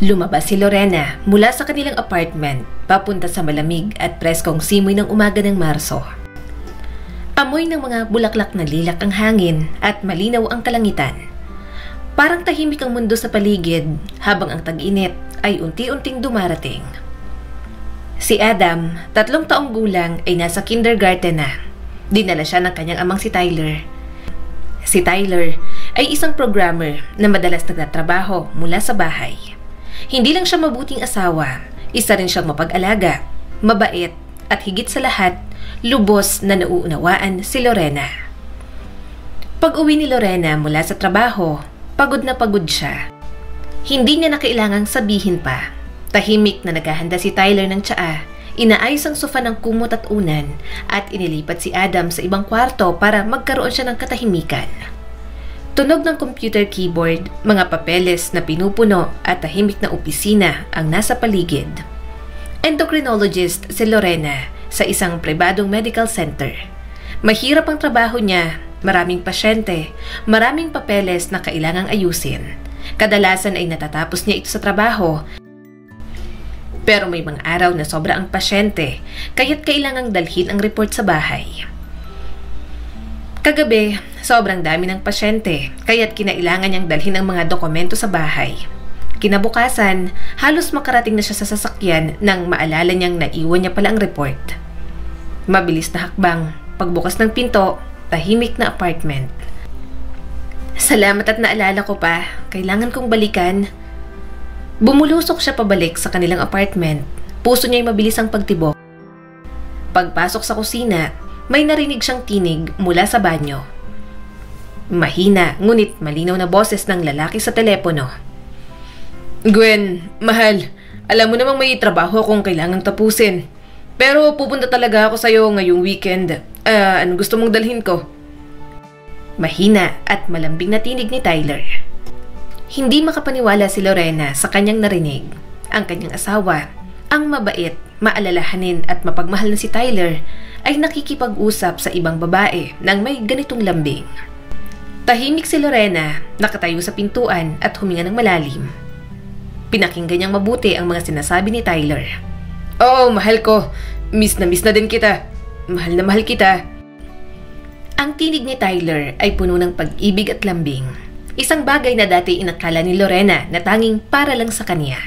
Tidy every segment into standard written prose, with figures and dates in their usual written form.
Lumabas si Lorena mula sa kanilang apartment papunta sa malamig at preskong simoy ng umaga ng Marso. Amoy ng mga bulaklak na lilak ang hangin at malinaw ang kalangitan. Parang tahimik ang mundo sa paligid habang ang tag-init ay unti-unting dumarating. Si Adam, 3 taong gulang, ay nasa kindergarten na. Dinala siya ng kanyang amang si Tyler. Si Tyler ay isang programmer na madalas nagtatrabaho mula sa bahay. Hindi lang siya mabuting asawa, isa rin siyang mapag-alaga, mabait at higit sa lahat, lubos na nauunawaan si Lorena. Pag-uwi ni Lorena mula sa trabaho, pagod na pagod siya. Hindi niya na kailangang sabihin pa. Tahimik na naghahanda si Tyler ng tsaa, inaayos ang sofa ng kumot at unan at inilipat si Adam sa ibang kwarto para magkaroon siya ng katahimikan. Tunog ng computer keyboard, mga papeles na pinupuno at tahimik na opisina ang nasa paligid. Endocrinologist si Lorena sa isang pribadong medical center. Mahirap ang trabaho niya, maraming pasyente, maraming papeles na kailangang ayusin. Kadalasan ay natatapos niya ito sa trabaho. Pero may mga araw na sobra ang pasyente, kaya't kailangang dalhin ang report sa bahay. Kagabi, sobrang dami ng pasyente, kaya't kinailangan niyang dalhin ang mga dokumento sa bahay. Kinabukasan, halos makarating na siya sa sasakyan nang maalala niyang naiwan niya pala ang report. Mabilis na hakbang, pagbukas ng pinto, tahimik na apartment. Salamat at naalala ko pa, kailangan kong balikan. Bumulusok siya pabalik sa kanilang apartment, puso niya'y mabilis ang pagtibok. Pagpasok sa kusina, may narinig siyang tinig mula sa banyo. Mahina, ngunit malinaw na boses ng lalaki sa telepono. Gwen, mahal, alam mo namang may trabaho akong kailangang tapusin. Pero pupunta talaga ako sa'yo ngayong weekend. Ano gusto mong dalhin ko? Mahina at malambing na tinig ni Tyler. Hindi makapaniwala si Lorena sa kanyang narinig. Ang kanyang asawa, ang mabait, maalalahanin at mapagmahal na si Tyler, ay nakikipag-usap sa ibang babae nang may ganitong lambing. Tahimik si Lorena, nakatayo sa pintuan at huminga ng malalim. Pinakinggan niyang mabuti ang mga sinasabi ni Tyler. Oo, mahal ko. Miss na din kita. Mahal na mahal kita. Ang tinig ni Tyler ay puno ng pag-ibig at lambing. Isang bagay na dati inakala ni Lorena na tanging para lang sa kanya.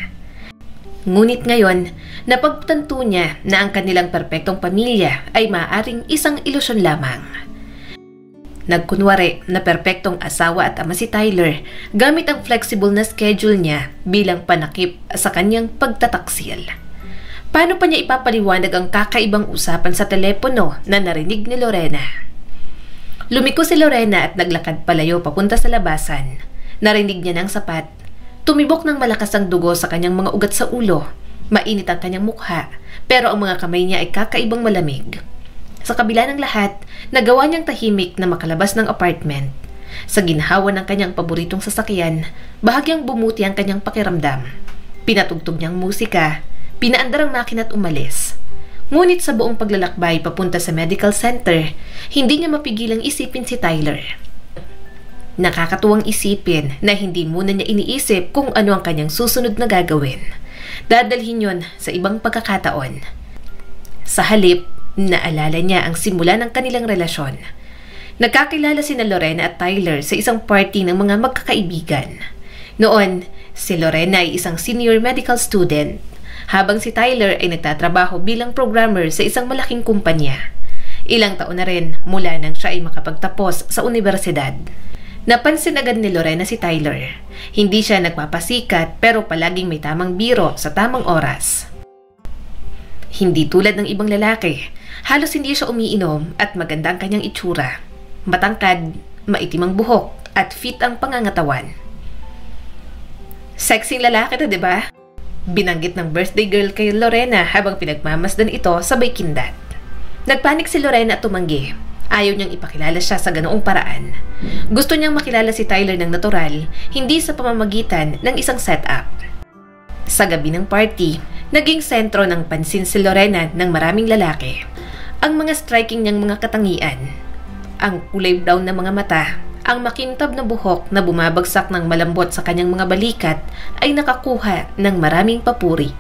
Ngunit ngayon, napagtanto niya na ang kanilang perpektong pamilya ay maaaring isang ilusyon lamang. Nagkunwari na perpektong asawa at ama si Tyler gamit ang flexible na schedule niya bilang panakip sa kanyang pagtataksil. Paano pa niya ipapaliwanag ang kakaibang usapan sa telepono na narinig ni Lorena? Lumiko si Lorena at naglakad palayo papunta sa labasan. Narinig niya ng sapat. Tumibok ng malakas ang dugo sa kanyang mga ugat sa ulo. Mainit ang kanyang mukha, pero ang mga kamay niya ay kakaibang malamig. Sa kabila ng lahat, nagawa niyang tahimik na makalabas ng apartment. Sa ginhawa ng kanyang paboritong sasakyan, bahagyang bumuti ang kanyang pakiramdam. Pinatugtog niyang musika, pinaandar ang makina at umalis. Ngunit sa buong paglalakbay papunta sa medical center, hindi niya mapigilang isipin si Tyler. Nakakatuwang isipin na hindi muna niya iniisip kung ano ang kanyang susunod na gagawin. Dadalhin yon sa ibang pagkakataon. Sa halip, naalala niya ang simula ng kanilang relasyon. Nagkakilala sina Lorena at Tyler sa isang party ng mga magkakaibigan. Noon, si Lorena ay isang senior medical student, habang si Tyler ay nagtatrabaho bilang programmer sa isang malaking kumpanya. Ilang taon na rin mula nang siya ay makapagtapos sa universidad. Napansin agad ni Lorena si Tyler. Hindi siya nagpapasikat pero palaging may tamang biro sa tamang oras. Hindi tulad ng ibang lalaki, halos hindi siya umiinom at maganda ang kanyang itsura. Matangkad, maitim ang buhok at fit ang pangangatawan. Sexy lalaki na, diba? Binanggit ng birthday girl kay Lorena habang pinagmamasdan ito sabay kindat. Nagpanik si Lorena at tumanggi. Ayaw niyang ipakilala siya sa ganoong paraan. Gusto niyang makilala si Tyler ng natural, hindi sa pamamagitan ng isang setup. Sa gabi ng party, naging sentro ng pansin si Lorena ng maraming lalaki. Ang mga striking niyang mga katangian, ang kulay brown na mga mata, Ang makintab na buhok na bumabagsak ng malambot sa kanyang mga balikat ay nakakuha ng maraming papuri.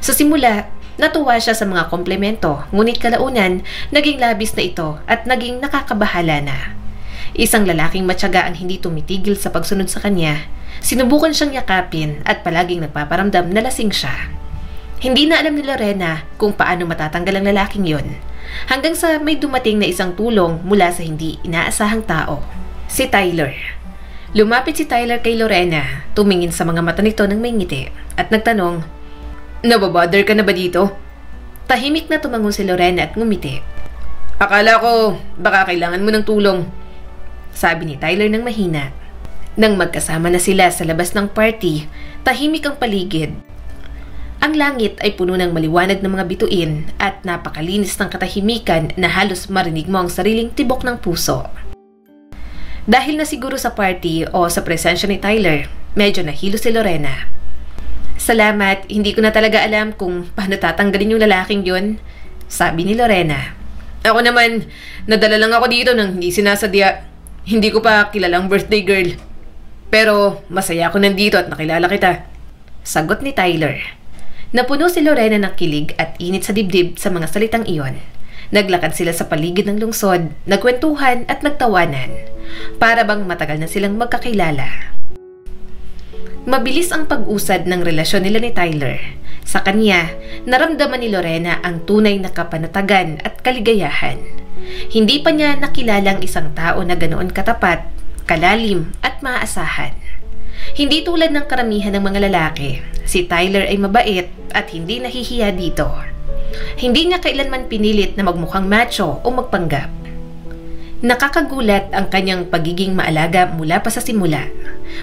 Sa simula, natuwa siya sa mga komplemento, ngunit kalaunan, naging labis na ito at naging nakakabahala na. Isang lalaking matyaga ang hindi tumitigil sa pagsunod sa kanya. Sinubukan siyang yakapin at palaging nagpaparamdam na lasing siya. Hindi na alam ni Lorena kung paano matatanggal ang lalaking yon, hanggang sa may dumating na isang tulong mula sa hindi inaasahang tao. Si Tyler. Lumapit si Tyler kay Lorena, tumingin sa mga mata nito ng may ngiti, at nagtanong, "Nababother ka na ba dito?" Tahimik na tumango si Lorena at ngumiti. "Akala ko baka kailangan mo ng tulong," sabi ni Tyler ng mahina. Nang magkasama na sila sa labas ng party, tahimik ang paligid. Ang langit ay puno ng maliwanag ng mga bituin at napakalinis ng katahimikan na halos marinig mo ang sariling tibok ng puso. Dahil na siguro sa party o sa presensya ni Tyler, medyo nahilo si Lorena. "Salamat, hindi ko na talaga alam kung paano tatanggalin yung lalaking yun," sabi ni Lorena. "Ako naman, nadala lang ako dito nang hindi sinasadya. Hindi ko pa kilalang birthday girl. Pero masaya ako nandito at nakilala kita," sagot ni Tyler. Napuno si Lorena ng kilig at init sa dibdib sa mga salitang iyon. Naglakad sila sa paligid ng lungsod, nagkwentuhan at nagtawanan. Para bang matagal na silang magkakilala. Mabilis ang pag-usad ng relasyon nila ni Tyler. Sa kanya, naramdaman ni Lorena ang tunay na kapanatagan at kaligayahan. Hindi pa niya nakilala ang isang tao na ganoon katapat, kalalim at maaasahan. Hindi tulad ng karamihan ng mga lalaki, si Tyler ay mabait at hindi nahihiya dito. Hindi niya kailanman pinilit na magmukhang macho o magpanggap. Nakakagulat ang kanyang pagiging maalaga mula pa sa simula.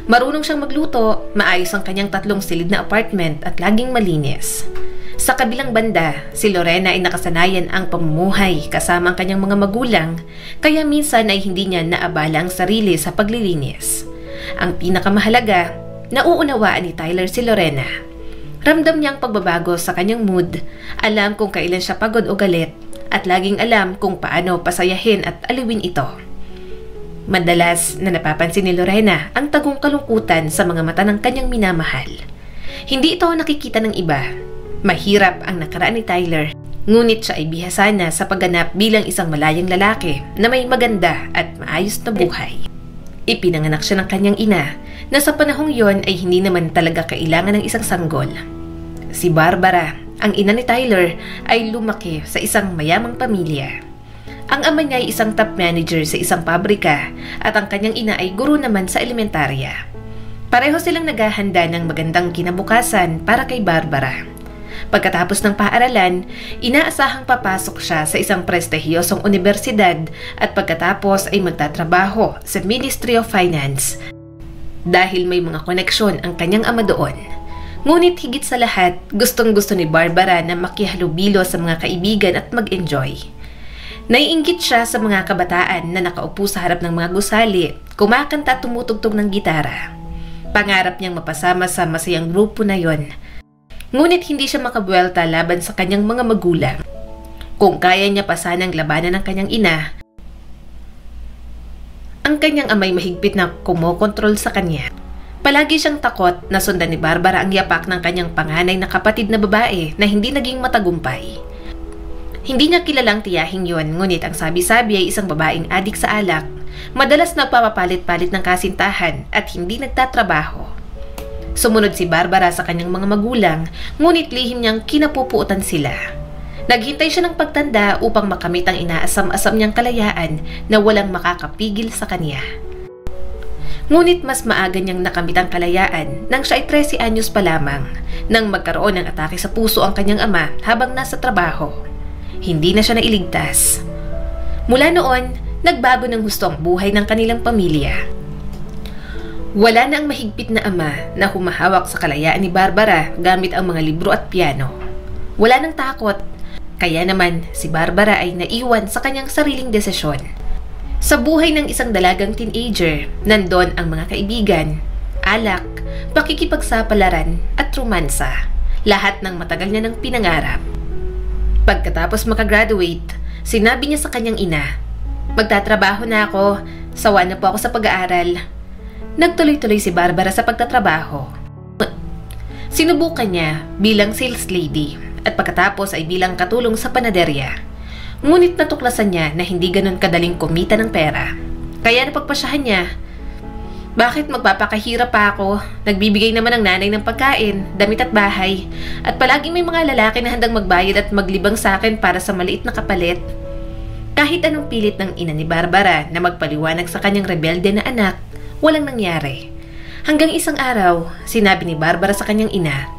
Marunong siyang magluto, maayos ang kanyang 3 silid na apartment at laging malinis. Sa kabilang banda, si Lorena ay nakasanayan ang pamumuhay kasama ang kanyang mga magulang, kaya minsan ay hindi niya naabala ang sarili sa paglilinis. Ang pinakamahalaga, nauunawaan ni Tyler si Lorena. Ramdam niya ang pagbabago sa kanyang mood, alam kung kailan siya pagod o galit, at laging alam kung paano pasayahin at aliwin ito. Madalas na napapansin ni Lorena ang tagong kalungkutan sa mga mata ng kanyang minamahal. Hindi ito nakikita ng iba. Mahirap ang nakaraan ni Tyler, ngunit siya ay bihasa na sa pagganap bilang isang malayang lalaki na may maganda at maayos na buhay. Ipinanganak siya ng kanyang ina na sa panahong yon ay hindi naman talaga kailangan ng isang sanggol. Si Barbara, ang ina ni Tyler, ay lumaki sa isang mayamang pamilya. Ang ama niya ay isang top manager sa isang pabrika at ang kanyang ina ay guro naman sa elementarya. Pareho silang naghahanda ng magandang kinabukasan para kay Barbara. Pagkatapos ng paaralan, inaasahang papasok siya sa isang prestihiyosong universidad at pagkatapos ay magtatrabaho sa Ministry of Finance dahil may mga koneksyon ang kanyang ama doon. Ngunit higit sa lahat, gustong-gusto ni Barbara na makihalubilo sa mga kaibigan at mag-enjoy. Naiinggit siya sa mga kabataan na nakaupo sa harap ng mga gusali, kumakanta at tumutugtog ng gitara. Pangarap niyang mapasama sa masayang grupo na yon. Ngunit hindi siya makabuelta laban sa kanyang mga magulang. Kung kaya niya pa sanang labanan ng kanyang ina, ang kanyang amay mahigpit na kumokontrol sa kanya. Palagi siyang takot na sundan ni Barbara ang yapak ng kanyang panganay na kapatid na babae na hindi naging matagumpay. Hindi niya kilalang tiyahing yon, ngunit ang sabi-sabi ay isang babaeng adik sa alak, madalas nagpapapalit-palit ng kasintahan at hindi nagtatrabaho. Sumunod si Barbara sa kanyang mga magulang, ngunit lihim niyang kinapupuutan sila. Naghintay siya ng pagtanda upang makamit ang inaasam-asam niyang kalayaan na walang makakapigil sa kanya. Ngunit mas maaga niyang nakamit ang kalayaan nang siya ay 13 anyos pa lamang, nang magkaroon ng atake sa puso ang kanyang ama habang nasa trabaho. Hindi na siya nailigtas. Mula noon, nagbago ng husto ang buhay ng kanilang pamilya. Wala na ang mahigpit na ama na humahawak sa kalayaan ni Barbara gamit ang mga libro at piano. Wala nang takot, kaya naman si Barbara ay naiwan sa kanyang sariling desisyon. Sa buhay ng isang dalagang teenager, nandon ang mga kaibigan, alak, pakikipagsapalaran at romansa, lahat ng matagal niya ng pinangarap. Pagkatapos makagraduate, sinabi niya sa kanyang ina, "Magtatrabaho na ako, Sawa na po ako sa pag-aaral. Nagtuloy-tuloy si Barbara sa pagtatrabaho. Sinubukan niya bilang sales lady at pagkatapos ay bilang katulong sa panaderya. Ngunit natuklasan niya na hindi ganun kadaling kumita ng pera. Kaya napagpasyahan niya, bakit magpapakahirap pa ako? Nagbibigay naman ang nanay ng pagkain, damit at bahay, at palaging may mga lalaki na handang magbayad at maglibang sa akin para sa maliit na kapalit. Kahit anong pilit ng ina ni Barbara na magpaliwanag sa kanyang rebelde na anak, walang nangyari. Hanggang isang araw, sinabi ni Barbara sa kanyang ina,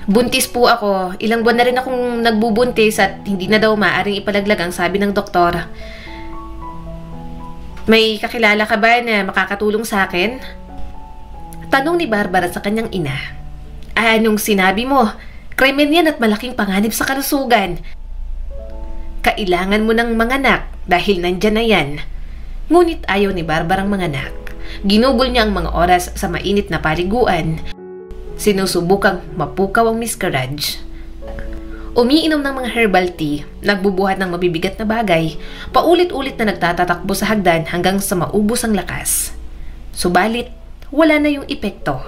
buntis po ako, ilang buwan na rin akong nagbubuntis at hindi na daw maaaring ipalaglag ang sabi ng doktor. May kakilala ka ba na makakatulong sa akin? Tanong ni Barbara sa kanyang ina. Anong sinabi mo? Krimen yan at malaking panganib sa kalusugan. Kailangan mo ng manganak dahil nandyan na yan. Ngunit ayaw ni Barbarang manganak. Ginugol niya ang mga oras sa mainit na paliguan. Sinusubukang mapukaw ang miscarriage. Umiinom ng mga herbal tea, nagbubuhat ng mabibigat na bagay, paulit-ulit na nagtatatakbo sa hagdan hanggang sa maubos ang lakas. Subalit, wala na yung epekto.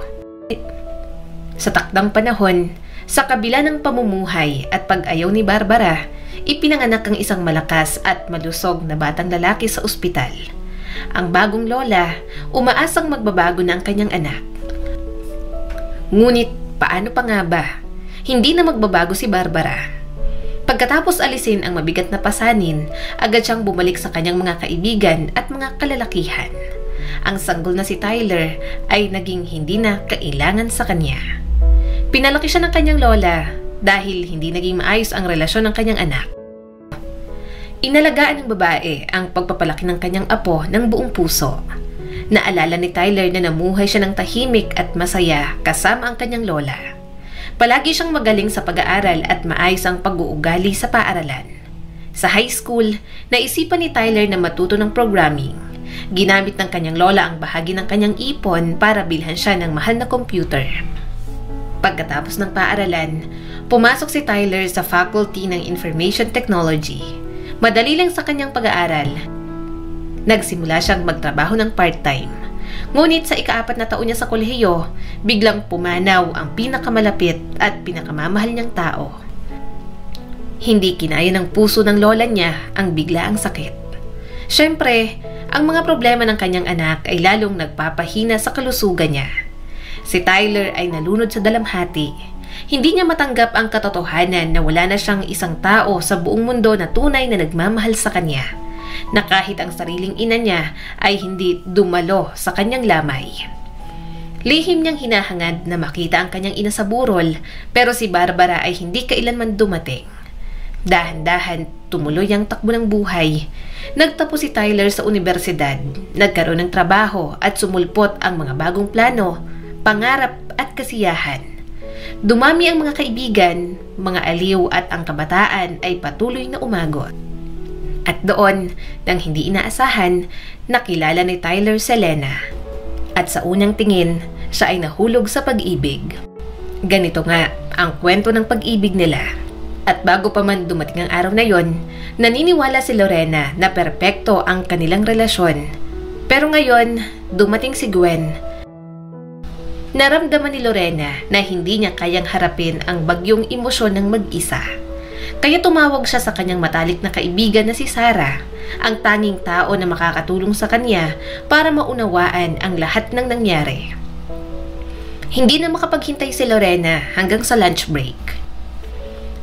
Sa takdang panahon, sa kabila ng pamumuhay at pag-ayaw ni Barbara, ipinanganak ang isang malakas at malusog na batang lalaki sa ospital. Ang bagong lola, umaasang magbabago na ang kanyang anak. Ngunit, paano pa nga ba? Hindi na magbabago si Barbara. Pagkatapos alisin ang mabigat na pasanin, agad siyang bumalik sa kanyang mga kaibigan at mga kalalakihan. Ang sanggol na si Tyler ay naging hindi na kailangan sa kanya. Pinalaki siya ng kanyang lola dahil hindi naging maayos ang relasyon ng kanyang anak. Inalagaan ng babae ang pagpapalaki ng kanyang apo ng buong puso. Naalala ni Tyler na namuhay siya ng tahimik at masaya kasama ang kanyang lola. Palagi siyang magaling sa pag-aaral at maayos ang pag-uugali sa paaralan. Sa high school, naisipan ni Tyler na matuto ng programming. Ginamit ng kanyang lola ang bahagi ng kanyang ipon para bilhan siya ng mahal na computer. Pagkatapos ng paaralan, pumasok si Tyler sa Faculty ng Information Technology. Madali lang sa kanyang pag-aaral. Nagsimula siyang magtrabaho ng part-time. Ngunit sa ika-4 na taon niya sa kolehiyo, biglang pumanaw ang pinakamalapit at pinakamamahal niyang tao. Hindi kinaya ng puso ng lola niya ang biglaang sakit. Siyempre, ang mga problema ng kanyang anak ay lalong nagpapahina sa kalusugan niya. Si Tyler ay nalunod sa dalamhati. Hindi niya matanggap ang katotohanan na wala na siyang isang tao sa buong mundo na tunay na nagmamahal sa kanya, na kahit ang sariling ina niya ay hindi dumalo sa kanyang lamay. Lihim niyang hinahangad na makita ang kanyang ina sa burol, pero si Barbara ay hindi kailanman dumating. Dahan-dahan tumuloy ang takbo ng buhay. Nagtapos si Tyler sa universidad, nagkaroon ng trabaho at sumulpot ang mga bagong plano, pangarap at kasiyahan. Dumami ang mga kaibigan, mga aliw at ang kabataan ay patuloy na umagot. At doon, nang hindi inaasahan, nakilala ni Tyler si Elena. At sa unang tingin, siya ay nahulog sa pag-ibig. Ganito nga ang kwento ng pag-ibig nila. At bago pa man dumating ang araw na yon, naniniwala si Lorena na perpekto ang kanilang relasyon. Pero ngayon, dumating si Gwen. Naramdaman ni Lorena na hindi niya kayang harapin ang bagyong emosyon ng mag-isa. Kaya tumawag siya sa kanyang matalik na kaibigan na si Sarah, ang tanging tao na makakatulong sa kanya para maunawaan ang lahat ng nangyari. Hindi na makapaghintay si Lorena hanggang sa lunch break.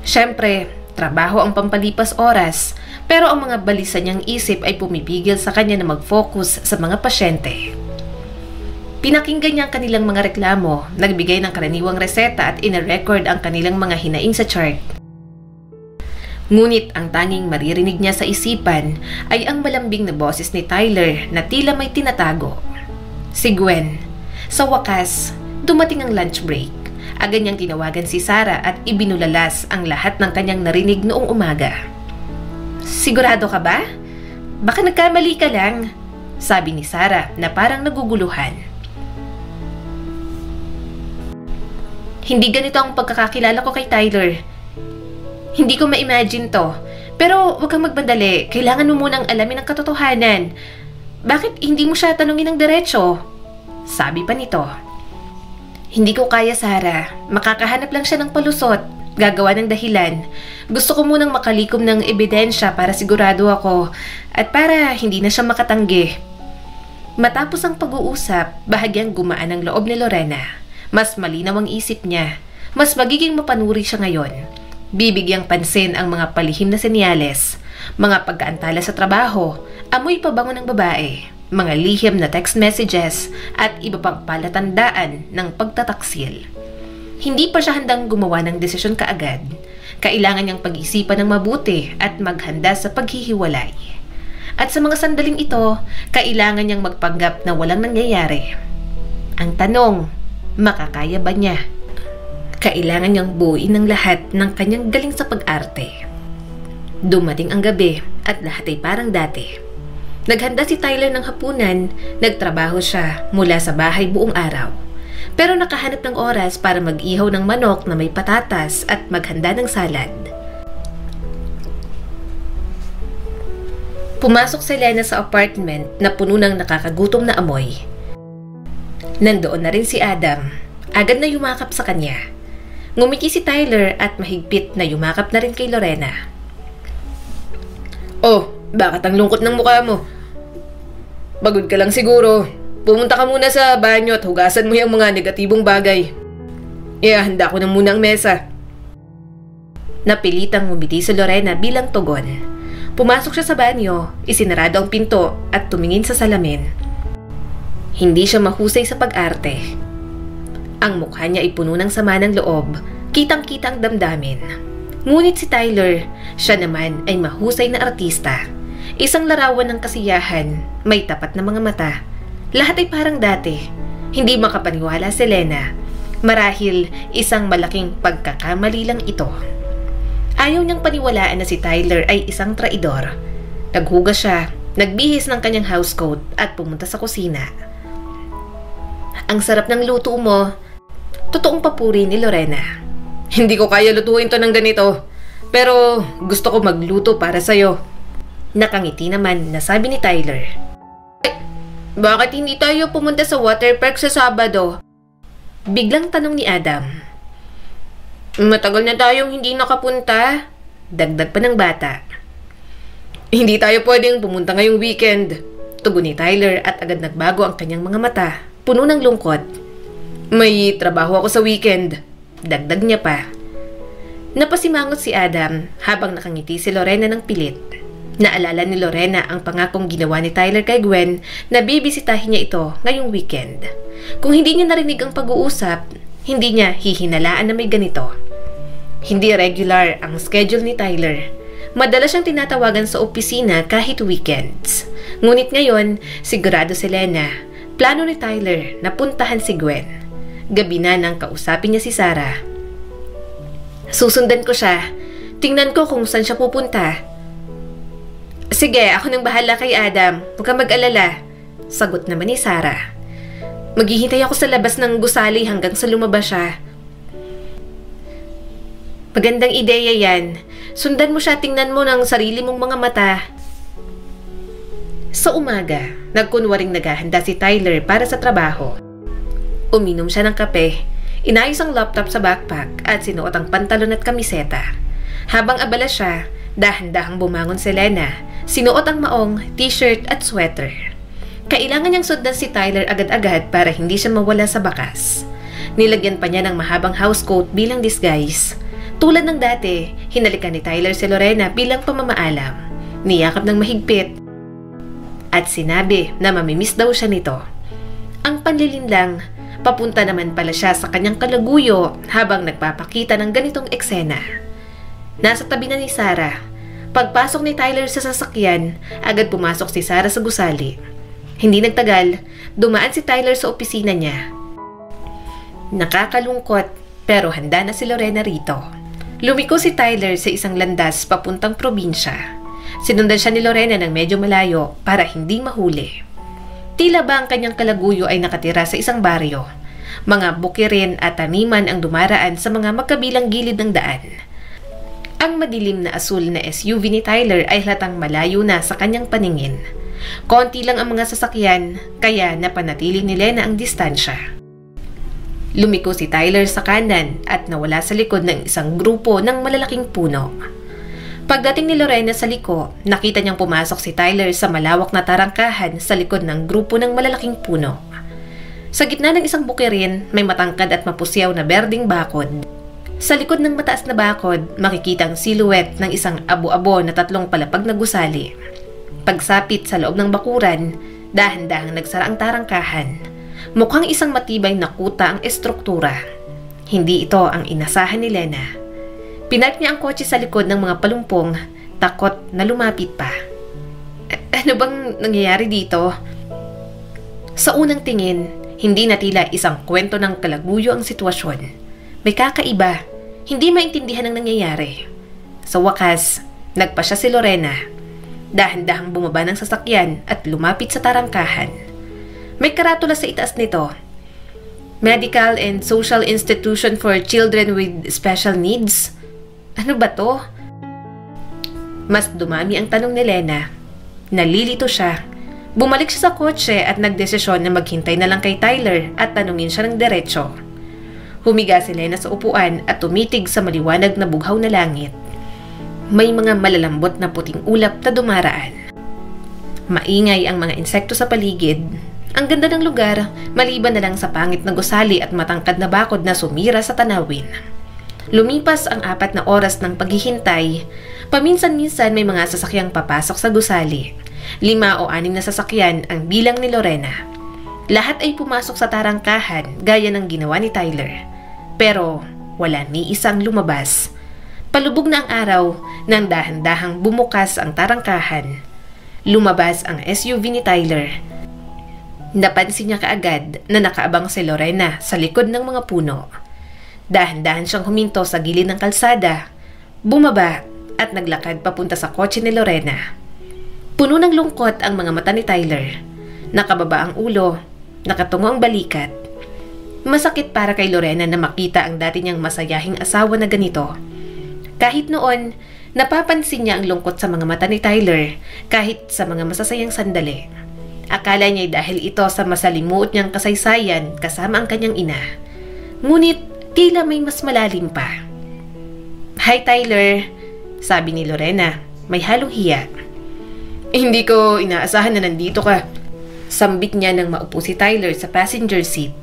Siyempre, trabaho ang pampalipas oras, pero ang mga balisa niyang isip ay pumipigil sa kanya na mag-focus sa mga pasyente. Pinakinggan niya ang kanilang mga reklamo, nagbigay ng karaniwang reseta at ina-record ang kanilang mga hinaing sa chart. Ngunit ang tanging maririnig niya sa isipan ay ang malambing na boses ni Tyler na tila may tinatago. Si Gwen. Sa wakas, dumating ang lunch break. Agad niyang tinawagan si Sarah at ibinulalas ang lahat ng kanyang narinig noong umaga. Sigurado ka ba? Baka nagkamali ka lang, sabi ni Sarah na parang naguguluhan. Hindi ganito ang pagkakakilala ko kay Tyler. Hindi ko ma-imagine to. Pero huwag kang magbandali. Kailangan mo munang alamin ang katotohanan. bakit hindi mo siya tanungin ng diretso? Sabi pa nito. Hindi ko kaya, Sarah. Makakahanap lang siya ng palusot. Gagawa ng dahilan. Gusto ko munang makalikom ng ebidensya para sigurado ako at para hindi na siya makatanggi. Matapos ang pag-uusap, bahagyang gumaan ang loob ni Lorena. Mas malinaw ang isip niya. Mas magiging mapanuri siya ngayon. Bibigyang pansin ang mga palihim na senyales, mga pagkaantala sa trabaho, amoy pabango ng babae, mga lihim na text messages at iba pang palatandaan ng pagtataksil. Hindi pa siya handang gumawa ng desisyon kaagad. Kailangan niyang pag-isipan ng mabuti at maghanda sa paghihiwalay. At sa mga sandaling ito, kailangan niyang magpanggap na walang nangyayari. Ang tanong, makakaya ba niya? Kailangan niyang buuin ng lahat ng kanyang galing sa pag-arte. Dumating ang gabi at lahat ay parang dati. Naghanda si Tyler ng hapunan, nagtrabaho siya mula sa bahay buong araw. Pero nakahanap ng oras para mag-ihaw ng manok na may patatas at maghanda ng salad. Pumasok si Lena sa apartment na puno ng nakakagutom na amoy. Nandoon na rin si Adam. Agad na yumakap sa kanya. Ngumiti si Tyler at mahigpit na yumakap na rin kay Lorena. Oh, bakit ang lungkot ng mukha mo? Pagod ka lang siguro. Pumunta ka muna sa banyo at hugasan mo yung mga negatibong bagay. Handa ko na muna ang mesa. Napilitang ngumiti si Lorena bilang tugon. Pumasok siya sa banyo, isinarado ang pinto at tumingin sa salamin. Hindi siya mahusay sa pag-arte. Ang mukha niya ay puno ng sama ng loob, kitang-kita ang damdamin. Ngunit si Tyler, siya naman ay mahusay na artista. Isang larawan ng kasiyahan, may tapat na mga mata. Lahat ay parang dati. Hindi makapaniwala si Lena. Marahil isang malaking pagkakamali lang ito. Ayaw niyang paniwalaan na si Tyler ay isang traidor. Naghugas siya, nagbihis ng kanyang housecoat at pumunta sa kusina. Ang sarap ng luto mo. Totoong papuri ni Lorena. Hindi ko kaya lutuin to ng ganito, pero gusto ko magluto para sa'yo. Nakangiti naman na sabi ni Tyler. Bakit hindi tayo pumunta sa water park sa Sabado? Biglang tanong ni Adam. Matagal na tayong hindi nakapunta. Dagdag pa ng bata. Hindi tayo pwedeng pumunta ngayong weekend. Tugon ni Tyler at agad nagbago ang kanyang mga mata, puno ng lungkot. May trabaho ako sa weekend. Dagdag niya pa. Napasimangot si Adam habang nakangiti si Lorena ng pilit. Naalala ni Lorena ang pangakong ginawa ni Tyler kay Gwen na bibisitahin niya ito ngayong weekend. Kung hindi niya narinig ang pag-uusap, hindi niya hihinalaan na may ganito. Hindi regular ang schedule ni Tyler. Madalas siyang tinatawagan sa opisina kahit weekends. Ngunit ngayon, sigurado si Lena. Plano ni Tyler na puntahan si Gwen. Gabi na nang kausapin niya si Sarah. Susundan ko siya. Tingnan ko kung saan siya pupunta. Sige, ako nang bahala kay Adam. Huwag kang mag-alala. Sagot naman ni Sarah. Maghihintay ako sa labas ng gusali hanggang sa lumabas siya. Magandang ideya yan. Sundan mo siya, tingnan mo ng sarili mong mga mata. Sa umaga, nagkunwaring naghahanda si Tyler para sa trabaho. Uminom siya ng kape, inayos ang laptop sa backpack at sinuot ang pantalon at kamiseta. Habang abala siya, dahan-dahang bumangon si Lena, sinuot ang maong, t-shirt at sweater. Kailangan niyang sundan si Tyler agad-agad para hindi siya mawala sa bakas. Nilagyan pa niya ng mahabang housecoat bilang disguise. Tulad ng dati, hinalikan ni Tyler si Lorena bilang pamamaalam. Niyakap ng mahigpit at sinabi na mamimiss daw siya nito. Ang panlilin lang, papunta naman pala siya sa kanyang kalaguyo habang nagpapakita ng ganitong eksena. Nasa tabi na ni Sarah. Pagpasok ni Tyler sa sasakyan, agad pumasok si Sarah sa gusali. Hindi nagtagal, dumaan si Tyler sa opisina niya. Nakakalungkot, pero handa na si Lorena rito. Lumiko si Tyler sa isang landas papuntang probinsya. Sinundan siya ni Lorena ng medyo malayo para hindi mahuli. Tila ba ang kanyang kalaguyo ay nakatira sa isang baryo. Mga bukirin at taniman ang dumaraan sa mga magkabilang gilid ng daan. Ang madilim na asul na SUV ni Tyler ay halatang malayo na sa kanyang paningin. Konti lang ang mga sasakyan, kaya napanatili ni Lena ang distansya. Lumiko si Tyler sa kanan at nawala sa likod ng isang grupo ng malalaking puno. Pagdating ni Lorena sa liko, nakita niyang pumasok si Tyler sa malawak na tarangkahan sa likod ng grupo ng malalaking puno. Sa gitna ng isang bukirin, may matangkad at mapusyaw na berdeng bakod. Sa likod ng mataas na bakod, makikita ang silhouette ng isang abo-abo na 3 palapag na gusali. Pagsapit sa loob ng bakuran, dahan-dahang nagsara ang tarangkahan. Mukhang isang matibay na kuta ang estruktura. Hindi ito ang inasahan ni Lena. Pinark niya ang kotse sa likod ng mga palumpong, takot na lumapit pa. Ano bang nangyayari dito? Sa unang tingin, hindi na tila isang kwento ng kalaguyo ang sitwasyon. May kakaiba, hindi maintindihan ang nangyayari. Sa wakas, nagpa siya si Lorena. Dahan-dahang bumaba ng sasakyan at lumapit sa tarangkahan. May karatula sa itaas nito. Medical and Social Institution for Children with Special Needs. Ano ba to? Mas dumami ang tanong ni Lena. Nalilito siya. Bumalik siya sa kotse at nagdesisyon na maghintay na lang kay Tyler at tanungin siya ng diretso. Humiga si Lena sa upuan at tumitig sa maliwanag na bughaw na langit. May mga malalambot na puting ulap na dumaraan. Maingay ang mga insekto sa paligid. Ang ganda ng lugar, maliban na lang sa pangit na gusali at matangkad na bakod na sumira sa tanawin. Lumipas ang 4 na oras ng paghihintay. Paminsan-minsan may mga sasakyang papasok sa gusali. 5 o 6 na sasakyan ang bilang ni Lorena. Lahat ay pumasok sa tarangkahan gaya ng ginawa ni Tyler. Pero wala ni isang lumabas. Palubog na ang araw nang dahan-dahang bumukas ang tarangkahan. Lumabas ang SUV ni Tyler. Napansin niya kaagad na nakaabang si Lorena sa likod ng mga puno. Dahan-dahan siyang huminto sa gilid ng kalsada, bumaba at naglakad papunta sa kotse ni Lorena. Puno ng lungkot ang mga mata ni Tyler. Nakababa ang ulo, nakatungo ang balikat. Masakit para kay Lorena na makita ang dati niyang masayahing asawa na ganito. Kahit noon, napapansin niya ang lungkot sa mga mata ni Tyler kahit sa mga masasayang sandali. Akala niya dahil ito sa masalimuot niyang kasaysayan kasama ang kanyang ina. Ngunit tila may mas malalim pa. "Hi Tyler," sabi ni Lorena, may halong hiya. "Hindi ko inaasahan na nandito ka." Sambit niya nang maupo si Tyler sa passenger seat.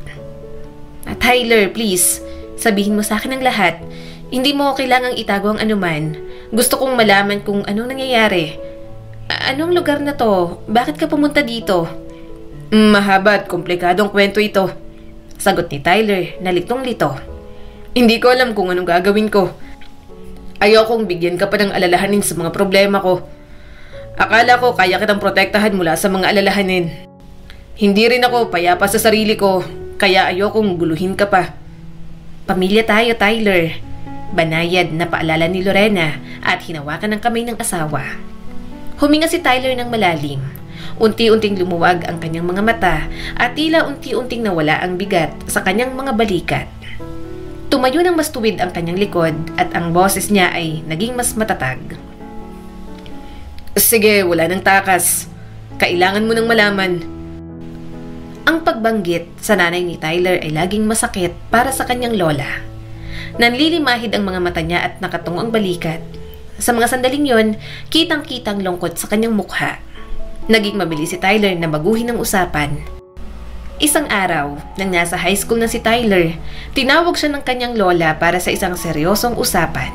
"Tyler, please, sabihin mo sa akin ang lahat. Hindi mo kailangang itago ang anuman. Gusto kong malaman kung anong nangyayari. Anong lugar na to? Bakit ka pumunta dito?" "Mahaba at komplikadong kwento ito," sagot ni Tyler na litong-lito. "Hindi ko alam kung anong gagawin ko. Ayokong bigyan ka pa ng alalahanin sa mga problema ko. Akala ko kaya kitang protektahan mula sa mga alalahanin. Hindi rin ako payapa sa sarili ko, kaya ayokong guluhin ka pa." "Pamilya tayo, Tyler," banayad na paalala ni Lorena at hinawakan ng kamay ng asawa. Huminga si Tyler ng malalim. Unti-unting lumuwag ang kanyang mga mata at tila unti-unting nawala ang bigat sa kanyang mga balikat. Tumayo ng mas tuwid ang kanyang likod at ang boses niya ay naging mas matatag. "Sige, wala nang takas. Kailangan mo nang malaman." Ang pagbanggit sa nanay ni Tyler ay laging masakit para sa kanyang lola. Nanlilimahid ang mga mata niya at nakatungo ang balikat. Sa mga sandaling yon, kitang-kitang lungkot sa kanyang mukha. Naging mabilis si Tyler na baguhin ang usapan. Isang araw, nang nasa high school na si Tyler, tinawag siya ng kanyang lola para sa isang seryosong usapan.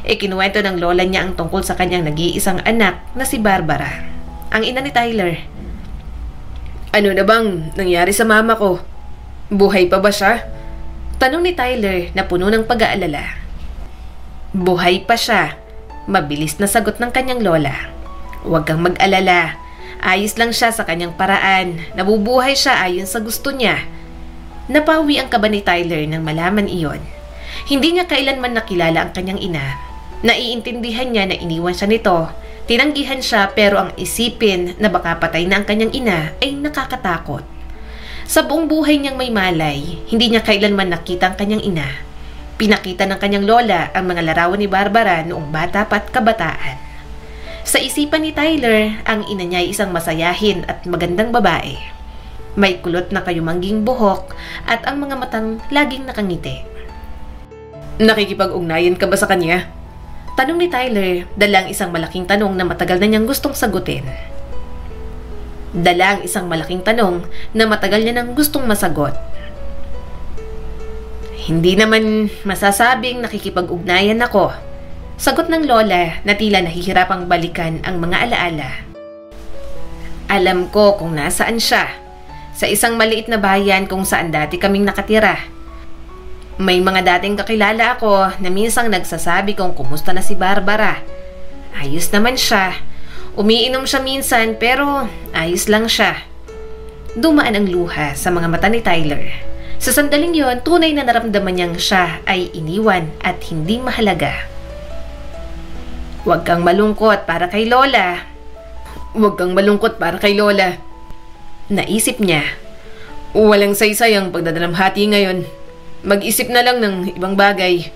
Ikinuwento ng lola niya ang tungkol sa kanyang nag-iisang anak na si Barbara, ang ina ni Tyler. "Ano na bang nangyari sa mama ko? Buhay pa ba siya?" Tanong ni Tyler na puno ng pag-aalala. "Buhay pa siya," mabilis na sagot ng kanyang lola. "Huwag kang mag-alala. Ayos lang siya sa kanyang paraan. Nabubuhay siya ayon sa gusto niya." Napawi ang kaba ni Tyler nang malaman iyon. Hindi niya kailanman nakilala ang kanyang ina. Naiintindihan niya na iniwan siya nito. Tinanggihan siya pero ang isipin na baka patay na ang kanyang ina ay nakakatakot. Sa buong buhay niyang may malay, hindi niya kailanman nakita ang kanyang ina. Pinakita ng kanyang lola ang mga larawan ni Barbara noong bata pa at kabataan. Sa isipan ni Tyler, ang ina niya ay isang masayahin at magandang babae. May kulot na kayumangging buhok at ang mga matang laging nakangiti. Nakikipag-ugnayan ka ba sa kanya? Tanong ni Tyler, dala ang isang malaking tanong na matagal na niyang gustong sagutin. Dala ang isang malaking tanong na matagal niya nang gustong masagot. Hindi naman masasabing nakikipag-ugnayan ako. Sagot ng lola na tila nahihirapang balikan ang mga alaala. Alam ko kung nasaan siya. Sa isang maliit na bayan kung saan dati kaming nakatira. May mga dating kakilala ako na minsang nagsasabi kung kumusta na si Barbara. Ayos naman siya. Umiinom siya minsan pero ayos lang siya. Dumaan ang luha sa mga mata ni Tyler. Sa sandaling yon, tunay na naramdaman niyang siya ay iniwan at hindi mahalaga. Huwag kang malungkot para kay Lola. Huwag kang malungkot para kay Lola. Naisip niya. Walang saysay ang pagdadalamhati ngayon. Mag-isip na lang ng ibang bagay.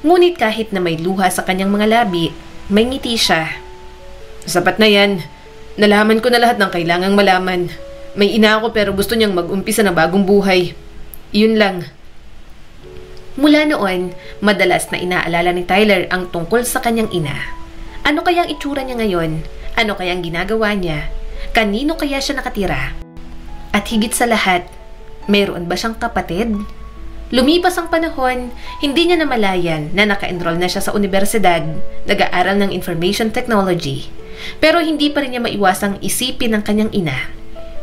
Ngunit kahit na may luha sa kanyang mga labi, may ngiti siya. Sapat na yan. Nalaman ko na lahat ng kailangang malaman. May ina ako pero gusto niyang mag-umpisa ng bagong buhay. Yun lang. Mula noon, madalas na inaalala ni Tyler ang tungkol sa kanyang ina. Ano kayang itsura niya ngayon? Ano kayang ginagawa niya? Kanino kaya siya nakatira? At higit sa lahat, mayroon ba siyang kapatid? Lumipas ang panahon, hindi niya namalayan na naka-enroll na siya sa universidad, nag-aaral ng information technology. Pero hindi pa rin niya maiwasang isipin ng kanyang ina.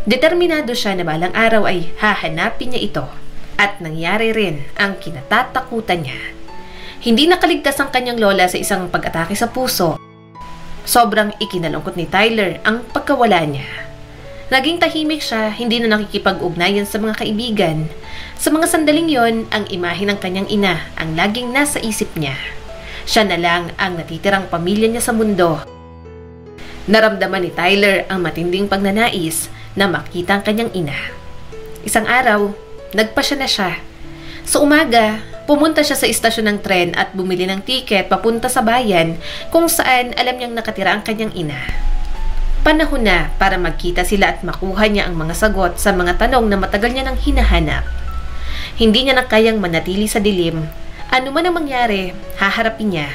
Determinado siya na balang araw ay hahanapin niya ito. At nangyari rin ang kinatatakutan niya. Hindi nakaligtas ang kanyang lola sa isang pag-atake sa puso. Sobrang ikinalungkot ni Tyler ang pagkawala niya. Naging tahimik siya, hindi na nakikipag-ugnayan sa mga kaibigan. Sa mga sandaling yon, ang imahe ng kanyang ina ang laging nasa isip niya. Siya na lang ang natitirang pamilya niya sa mundo. Naramdaman ni Tyler ang matinding pagnanais na makita ang kanyang ina. Isang araw, nagpasya na siya. Sa umaga, pumunta siya sa istasyon ng tren at bumili ng tiket papunta sa bayan kung saan alam niyang nakatira ang kanyang ina. Panahon na para magkita sila at makuha niya ang mga sagot sa mga tanong na matagal niya nang hinahanap. Hindi niya na kayang manatili sa dilim. Ano man ang mangyari, haharapin niya.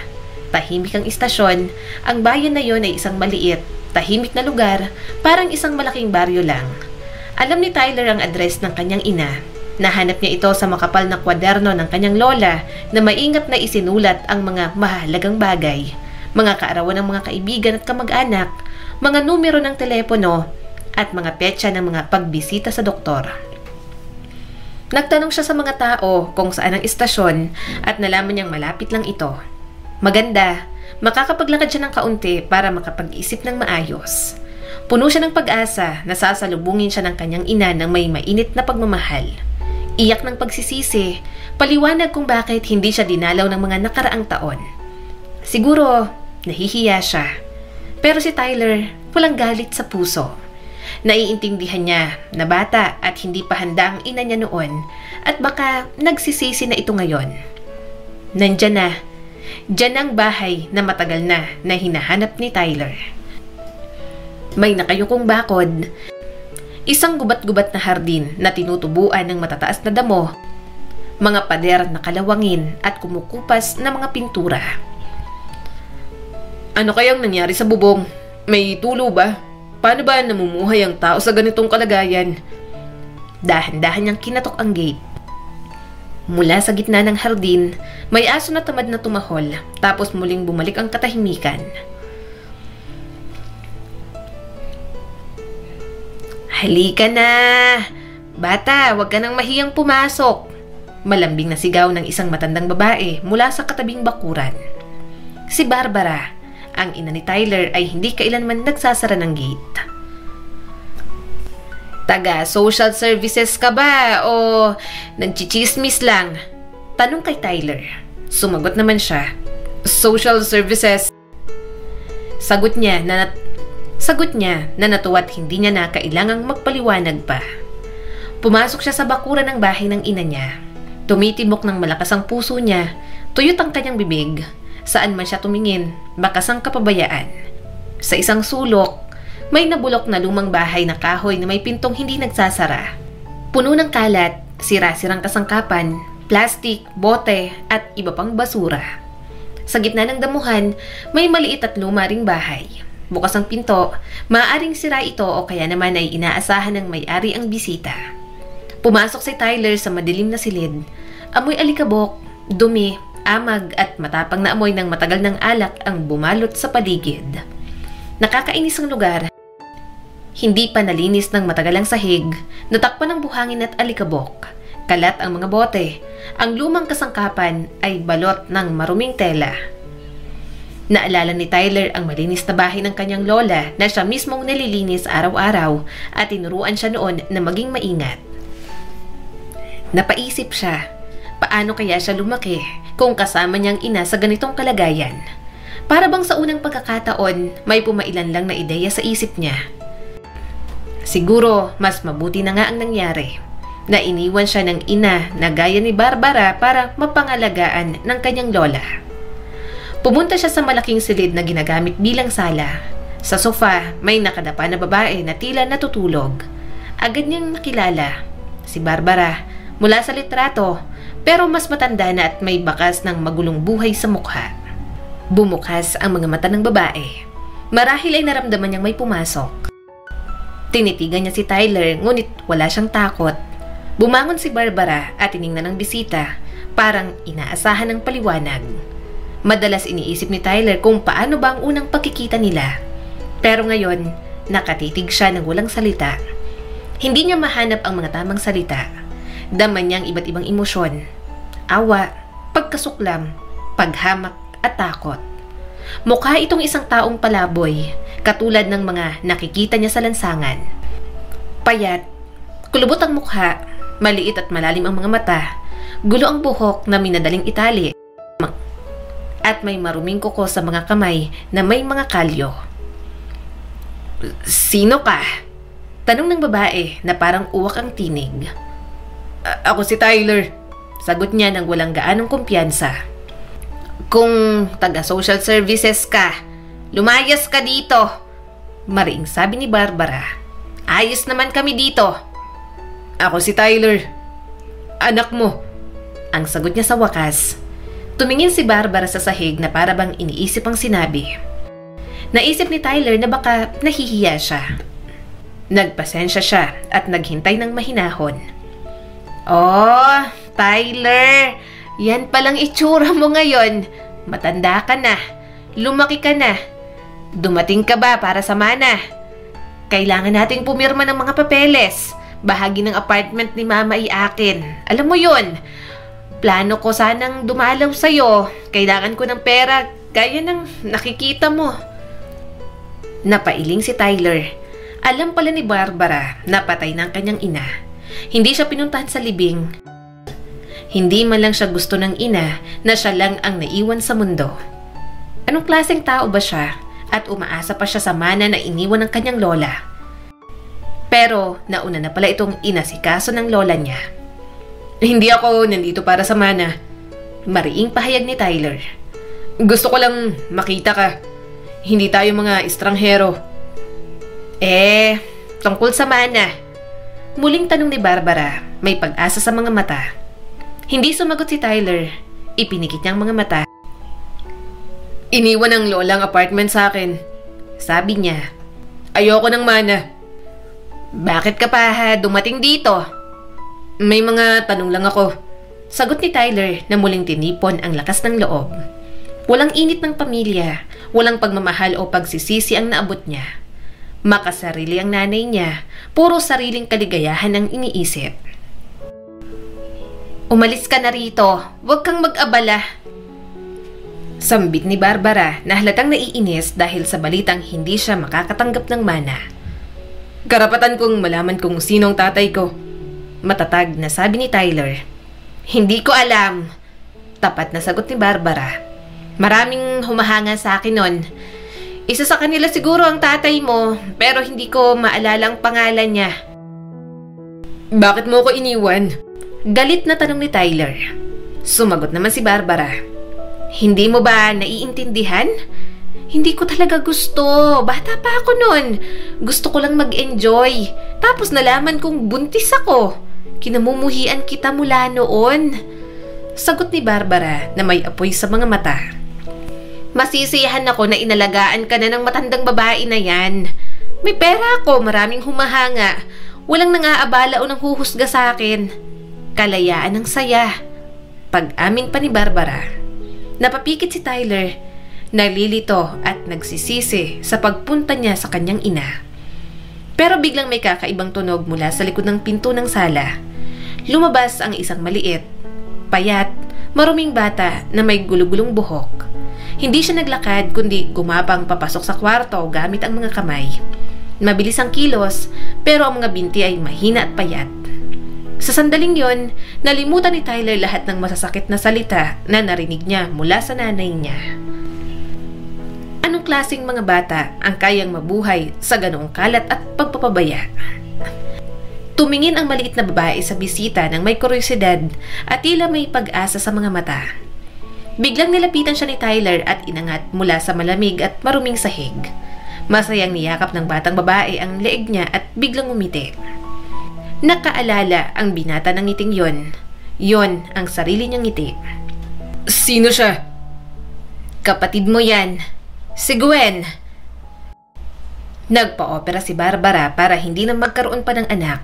Tahimik ang istasyon, ang bayan na yon ay isang maliit, tahimik na lugar, parang isang malaking baryo lang. Alam ni Tyler ang address ng kanyang ina. Nahanap niya ito sa makapal na kwaderno ng kanyang lola na maingat na isinulat ang mga mahalagang bagay, mga kaarawan ng mga kaibigan at kamag-anak, mga numero ng telepono, at mga petsa ng mga pagbisita sa doktor. Nagtanong siya sa mga tao kung saan ang istasyon at nalaman niyang malapit lang ito. Maganda, makakapaglakad siya ng kaunti para makapag-isip ng maayos. Puno siya ng pag-asa na sasalubungin siya ng kanyang ina ng may mainit na pagmamahal. Iyak ng pagsisisi, paliwanag kung bakit hindi siya dinalaw ng mga nakaraang taon. Siguro, nahihiya siya. Pero si Tyler, walang galit sa puso. Naiintindihan niya na bata at hindi pa handa ang ina niya noon at baka nagsisisi na ito ngayon. Nandyan na, dyan ang bahay na matagal na hinahanap ni Tyler. May nakayukong bakod, isang gubat-gubat na hardin na tinutubuan ng matataas na damo, mga pader na kalawangin at kumukupas na mga pintura. Ano kayang nangyari sa bubong? May tulo ba? Paano ba namumuhay ang tao sa ganitong kalagayan? Dahan-dahan niyang kinatok ang gate. Mula sa gitna ng hardin, may aso na tamad na tumahol, tapos muling bumalik ang katahimikan. Halika na! Bata, huwag ka nang mahiyang pumasok! Malambing na sigaw ng isang matandang babae mula sa katabing bakuran. Si Barbara, ang ina ni Tyler, ay hindi kailanman nagsasara ng gate. Taga social services ka ba o nagchichismis lang? Tanong kay Tyler. Sumagot naman siya. Social services. Sagot niya na natuwa't hindi niya na kailangang magpaliwanag pa. Pumasok siya sa bakuran ng bahay ng ina niya. Tumitibok ng malakas ang puso niya, tuyot ang kanyang bibig. Saan man siya tumingin, bakas ang kapabayaan. Sa isang sulok, may nabulok na lumang bahay na kahoy na may pintong hindi nagsasara. Puno ng kalat, sira-sirang kasangkapan, plastik, bote at iba pang basura. Sa gitna ng damuhan, may maliit at luma ring bahay. Bukas ang pinto, maaaring sira ito o kaya naman ay inaasahan ng may-ari ang bisita. Pumasok si Tyler sa madilim na silid. Amoy alikabok, dumi, amag at matapang na amoy ng matagal ng alak ang bumalot sa paligid. Nakakainis ang lugar. Hindi pa nalinis ng matagal ang sahig, natakpan ng buhangin at alikabok. Kalat ang mga bote. Ang lumang kasangkapan ay balot ng maruming tela. Naalala ni Tyler ang malinis na bahay ng kanyang lola na siya mismong nililinis araw-araw at tinuruan siya noon na maging maingat. Napaisip siya, paano kaya siya lumaki kung kasama niyang ina sa ganitong kalagayan? Para bang sa unang pagkakataon, may pumailan lang na ideya sa isip niya. Siguro, mas mabuti na nga ang nangyari. Na iniwan siya ng ina na gaya ni Barbara para mapangalagaan ng kanyang lola. Pumunta siya sa malaking silid na ginagamit bilang sala. Sa sofa, may nakadapa na babae na tila natutulog. Agad niyang nakilala. Si Barbara, mula sa litrato, pero mas matanda na at may bakas ng magulong buhay sa mukha. Bumukas ang mga mata ng babae. Marahil ay naramdaman niyang may pumasok. Tinitigan niya si Tyler, ngunit wala siyang takot. Bumangon si Barbara at tiningnan ng bisita, parang inaasahan ng paliwanag. Madalas iniisip ni Tyler kung paano ba ang unang pagkikita nila. Pero ngayon, nakatitig siya ng walang salita. Hindi niya mahanap ang mga tamang salita. Dama niyang iba't ibang emosyon. Awa, pagkasuklam, paghamak at takot. Mukha itong isang taong palaboy, katulad ng mga nakikita niya sa lansangan. Payat, kulubot ang mukha, maliit at malalim ang mga mata, gulo ang buhok na minadaling itali, at may maruming kuko sa mga kamay na may mga kalyo. Sino ka? Tanong ng babae na parang uwak ang tinig. Ako si Tyler. Sagot niya ng walang gaanong kumpiyansa. Kung taga-social services ka, lumayas ka dito. Mariing sabi ni Barbara. Ayos naman kami dito. Ako si Tyler. Anak mo. Ang sagot niya sa wakas. Tumingin si Barbara sa sahig na para bang iniisip ang sinabi. Naisip ni Tyler na baka nahihiya siya. Nagpasensya siya at naghintay ng mahinahon. Oh, Tyler, yan palang itsura mo ngayon. Matanda ka na. Lumaki ka na. Dumating ka ba para sa mana? Kailangan nating pumirma ng mga papeles. Bahagi ng apartment ni Mama ay akin. Alam mo yun. Plano ko sanang dumalaw sa'yo. Kailangan ko ng pera gaya ng nakikita mo. Napailing si Tyler. Alam pala ni Barbara na patay ng kanyang ina. Hindi siya pinuntahan sa libing. Hindi man lang siya gusto ng ina na siya lang ang naiwan sa mundo. Anong klaseng tao ba siya? At umaasa pa siya sa mana na iniwan ng kanyang lola. Pero nauna na pala itong inasikaso ng lola niya. Hindi ako nandito para sa mana. Mariing pahayag ni Tyler. Gusto ko lang makita ka. Hindi tayo mga estranghero. Tungkol sa mana. Muling tanong ni Barbara, may pag-asa sa mga mata. Hindi sumagot si Tyler. Ipinikit niya ang mga mata. Iniwan ng lola ang apartment sa akin. Sabi niya. Ayoko ng mana. Bakit ka pa dumating dito? May mga tanong lang ako. Sagot ni Tyler na muling tinipon ang lakas ng loob. Walang init ng pamilya, walang pagmamahal o pagsisisi ang naabot niya. Makasarili ang nanay niya, puro sariling kaligayahan ang iniisip. Umalis ka na rito, huwag kang mag-abala. Sambit ni Barbara na halatang naiinis dahil sa balitang hindi siya makakatanggap ng mana. Karapatan kong malaman kung sino ang tatay ko. Matatag na sabi ni Tyler. Hindi ko alam. Tapat na sagot ni Barbara. Maraming humahanga sa akin nun. Isa sa kanila siguro ang tatay mo, pero hindi ko maalala ang pangalan niya. Bakit mo ko iniwan? Galit na tanong ni Tyler. Sumagot naman si Barbara. Hindi mo ba naiintindihan? Hindi ko talaga gusto. Bata pa ako nun. Gusto ko lang mag-enjoy. Tapos nalaman kong buntis ako. Kinamumuhian kita mula noon. Sagot ni Barbara na may apoy sa mga mata. Masisiyahan ako na inalagaan ka na ng matandang babae na yan. May pera ako, maraming humahanga. Walang nangaabala o nanghuhusga sa akin. Kalayaan ng saya. Pag-amin pa ni Barbara. Napapikit si Tyler. Nalilito at nagsisisi sa pagpunta niya sa kanyang ina. Pero biglang may kakaibang tunog mula sa likod ng pinto ng sala. Lumabas ang isang maliit, payat, maruming bata na may gulugulong buhok. Hindi siya naglakad kundi gumapang papasok sa kwarto gamit ang mga kamay. Mabilis ang kilos pero ang mga binti ay mahina at payat. Sa sandaling yon, nalimutan ni Tyler lahat ng masasakit na salita na narinig niya mula sa nanay niya. Anong klaseng mga bata ang kayang mabuhay sa ganoong kalat at pagpapabaya? Tumingin ang maliit na babae sa bisita ng may kuryosidad at tila may pag-asa sa mga mata. Biglang nilapitan siya ni Tyler at inangat mula sa malamig at maruming sahig. Masayang niyakap ng batang babae ang leeg niya at biglang umiti. Nakaalala ang binata ng ngiting yon. Yon ang sarili niyang ngiti. Sino siya? Kapatid mo yan. Si Gwen. Nagpa-opera si Barbara para hindi na magkaroon pa ng anak.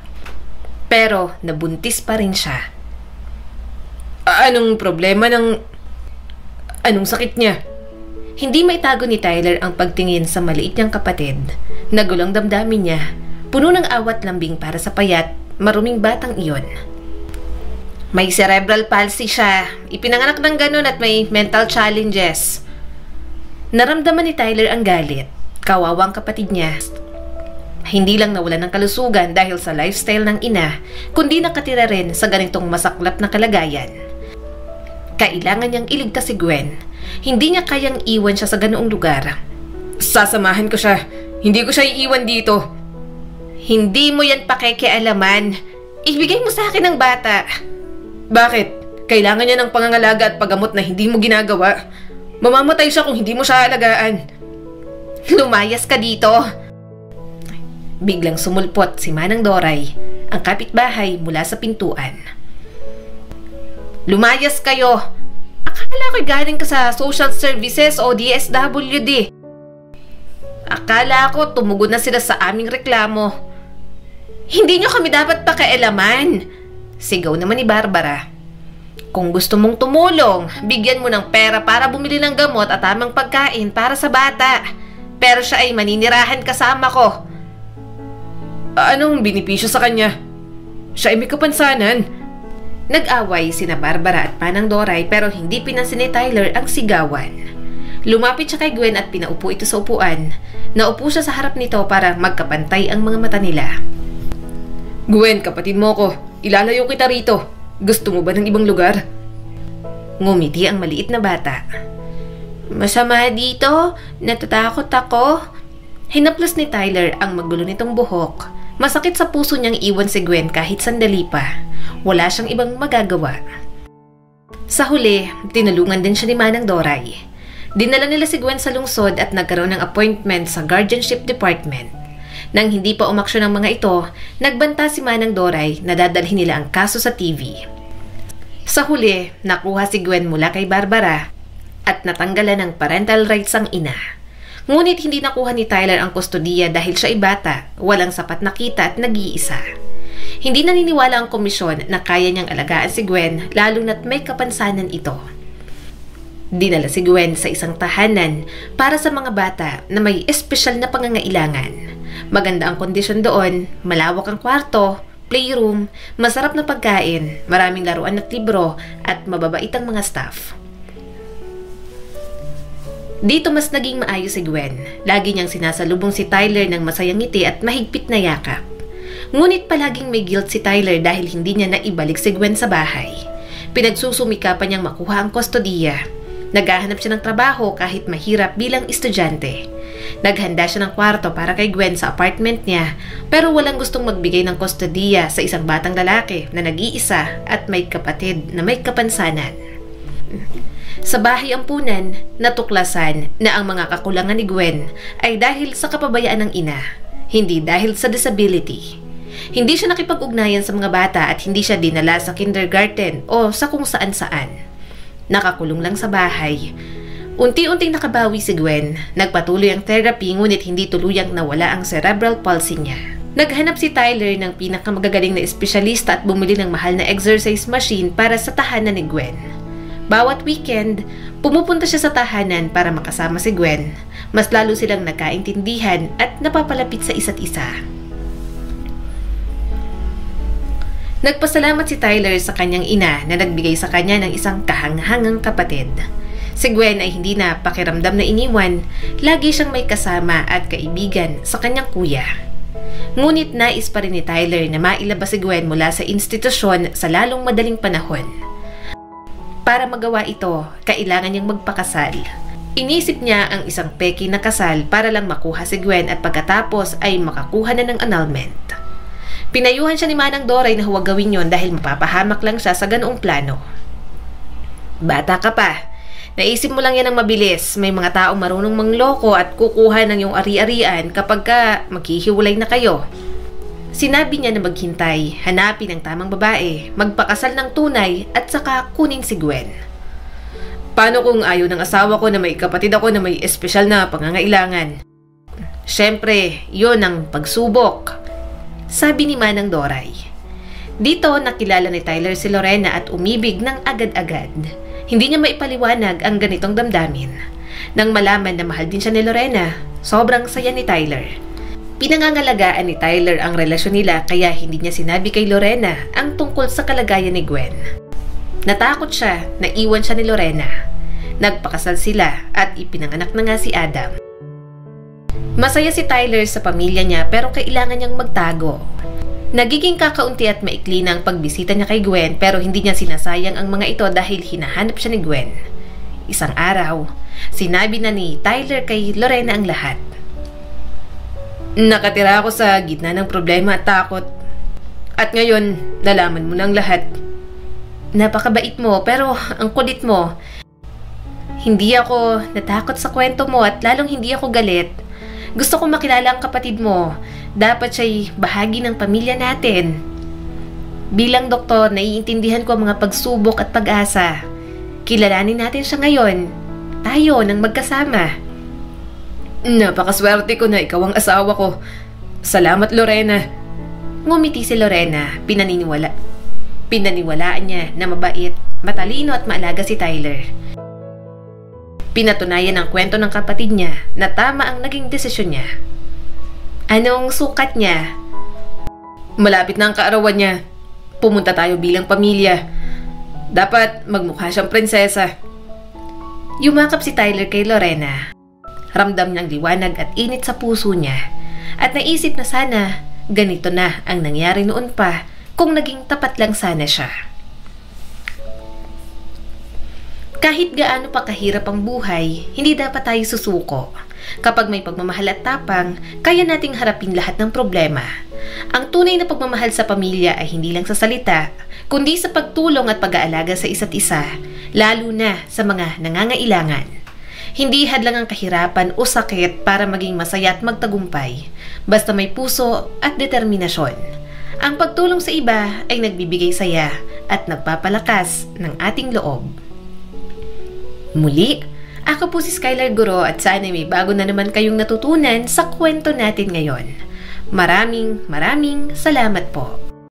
Pero nabuntis pa rin siya. Anong problema ng... Anong sakit niya? Hindi maitago ni Tyler ang pagtingin sa maliit niyang kapatid. Nagulong damdamin niya. Puno ng awat lambing para sa payat, maruming batang iyon. May cerebral palsy siya. Ipinanganak ng ganun at may mental challenges. Naramdaman ni Tyler ang galit. Kawawang kapatid niya. Hindi lang nawalan ng kalusugan dahil sa lifestyle ng ina, kundi nakatira rin sa ganitong masaklap na kalagayan. Kailangan niyang iligtas si Gwen. Hindi niya kayang iwan siya sa ganoong lugar. Sasamahan ko siya. Hindi ko siya iiwan dito. Hindi mo yan pakikialaman. Ibigay mo sa akin ang bata. Bakit? Kailangan niya ng pangangalaga at paggamot na hindi mo ginagawa. Mamamatay siya kung hindi mo siya alagaan. Lumayas ka dito. Biglang sumulpot si Manang Doray, ang kapitbahay mula sa pintuan. Lumayas kayo. Akala ko'y galing ka sa social services o DSWD. Akala ko tumugon na sila sa aming reklamo. Hindi nyo kami dapat pakialaman. Sigaw naman ni Barbara. Kung gusto mong tumulong, bigyan mo ng pera para bumili ng gamot at tamang pagkain para sa bata. Pero siya ay maninirahan kasama ko. Anong binipisyo sa kanya? Siya ay may kapansanan. Nag-away sina Barbara at Manang Doray pero hindi pinansin ni Tyler ang sigawan. Lumapit siya kay Gwen at pinaupo ito sa upuan. Naupo siya sa harap nito para magkapantay ang mga mata nila. Gwen, kapatid mo ko. Ilalayo kita rito. Gusto mo ba ng ibang lugar? Ngumiti ang maliit na bata. Masama dito? Natatakot ako? Hinaplos ni Tyler ang magulo nitong buhok. Masakit sa puso niyang iwan si Gwen kahit sandali pa. Wala siyang ibang magagawa. Sa huli, tinulungan din siya ni Manang Doray. Dinala nila si Gwen sa lungsod at nagkaroon ng appointment sa guardianship department. Nang hindi pa umaksyon ang mga ito, nagbanta si Manang Doray na dadalhin nila ang kaso sa TV. Sa huli, nakuha si Gwen mula kay Barbara at natanggalan ng parental rights ang ina. Ngunit hindi nakuha ni Tyler ang kustodiya dahil siya ay bata, walang sapat na kita at nag-iisa. Hindi naniniwala ang komisyon na kaya niyang alagaan si Gwen lalo na't may kapansanan ito. Dinala si Gwen sa isang tahanan para sa mga bata na may espesyal na pangangailangan. Maganda ang kondisyon doon, malawak ang kwarto, playroom, masarap na pagkain, maraming laruan at libro, at mababait ang mga staff. Dito mas naging maayos si Gwen. Lagi niyang sinasalubong si Tyler ng masayang ngiti at mahigpit na yakap. Ngunit palaging may guilt si Tyler dahil hindi niya naibalik si Gwen sa bahay. Pinagsusumikapan niyang makuha ang kustodiya. Naghahanap siya ng trabaho kahit mahirap bilang estudyante. Naghanda siya ng kwarto para kay Gwen sa apartment niya pero walang gustong magbigay ng kustodiya sa isang batang lalaki na nag-iisa at may kapatid na may kapansanan. Sa bahay ampunan, natuklasan na ang mga kakulangan ni Gwen ay dahil sa kapabayaan ng ina, hindi dahil sa disability. Hindi siya nakipag-ugnayan sa mga bata at hindi siya dinala sa kindergarten o sa kung saan-saan. Nakakulong lang sa bahay. Unti-unting nakabawi si Gwen, nagpatuloy ang therapy ngunit hindi tuluyang nawala ang cerebral palsy niya. Naghanap si Tyler ng pinakamagagaling na espesyalista at bumili ng mahal na exercise machine para sa tahanan ni Gwen. Bawat weekend, pumupunta siya sa tahanan para makasama si Gwen. Mas lalo silang nagkaintindihan at napapalapit sa isa't isa. Nagpasalamat si Tyler sa kanyang ina na nagbigay sa kanya ng isang kahanghangang kapatid. Si Gwen ay hindi na pakiramdam na iniwan, lagi siyang may kasama at kaibigan sa kanyang kuya. Ngunit nais pa rin ni Tyler na mailabas si Gwen mula sa institusyon sa lalong madaling panahon. Para magawa ito, kailangan niyang magpakasal. Inisip niya ang isang peki na kasal para lang makuha si Gwen at pagkatapos ay makakuha na ng annulment. Pinayuhan siya ni Manang Doray na huwag gawin yon dahil mapapahamak lang siya sa ganoong plano. Bata ka pa. Naisip mo lang yan ng mabilis. May mga taong marunong mangloko at kukuha ng iyong ari-arian kapag ka maghihiwalay na kayo. Sinabi niya na maghintay, hanapin ang tamang babae, magpakasal ng tunay at saka kunin si Gwen. Paano kung ayaw ng asawa ko na may kapatid ako na may espesyal na pangangailangan? Siyempre, yon ang pagsubok, sabi ni Manang Doray. Dito nakilala ni Tyler si Lorena at umibig ng agad-agad. Hindi niya maipaliwanag ang ganitong damdamin. Nang malaman na mahal din siya ni Lorena, sobrang saya ni Tyler. Pinangangalagaan ni Tyler ang relasyon nila kaya hindi niya sinabi kay Lorena ang tungkol sa kalagayan ni Gwen. Natakot siya na iwan siya ni Lorena. Nagpakasal sila at ipinanganak na nga si Adam. Masaya si Tyler sa pamilya niya pero kailangan niyang magtago. Nagiging kakaunti at maikli na ang pagbisita niya kay Gwen pero hindi niya sinasayang ang mga ito dahil hinahanap siya ni Gwen. Isang araw, sinabi na ni Tyler kay Lorena ang lahat. Nakatira ako sa gitna ng problema at takot. At ngayon, nalaman mo ng lahat. Napakabait mo pero ang kulit mo. Hindi ako natakot sa kwento mo at lalong hindi ako galit. Gusto kong makilala ang kapatid mo. Dapat siya'y bahagi ng pamilya natin. Bilang doktor, naiintindihan ko ang mga pagsubok at pag-asa. Kilalanin natin siya ngayon. Tayo nang magkasama. Napakaswerte ko na ikaw ang asawa ko. Salamat, Lorena. Ngumiti si Lorena. Pinaniwalaan niya na mabait, matalino at maalaga si Tyler. Pinatunayan ang kwento ng kapatid niya na tama ang naging desisyon niya. Anong sukat niya? Malapit na ang kaarawan niya. Pumunta tayo bilang pamilya. Dapat magmukha siyang prinsesa. Yumakap si Tyler kay Lorena. Ramdam niyang liwanag at init sa puso niya. At naisip na sana ganito na ang nangyari noon pa kung naging tapat lang sana siya. Kahit gaano pa kahirap ang buhay, hindi dapat tayo susuko. Kapag may pagmamahal at tapang, kaya nating harapin lahat ng problema. Ang tunay na pagmamahal sa pamilya ay hindi lang sa salita, kundi sa pagtulong at pag-aalaga sa isa't isa, lalo na sa mga nangangailangan. Hindi hadlang ang kahirapan o sakit para maging masaya at magtagumpay, basta may puso at determinasyon. Ang pagtulong sa iba ay nagbibigay saya at nagpapalakas ng ating loob. Muli, ako po si Skylar Guro at sana may bago na naman kayong natutunan sa kwento natin ngayon. Maraming salamat po.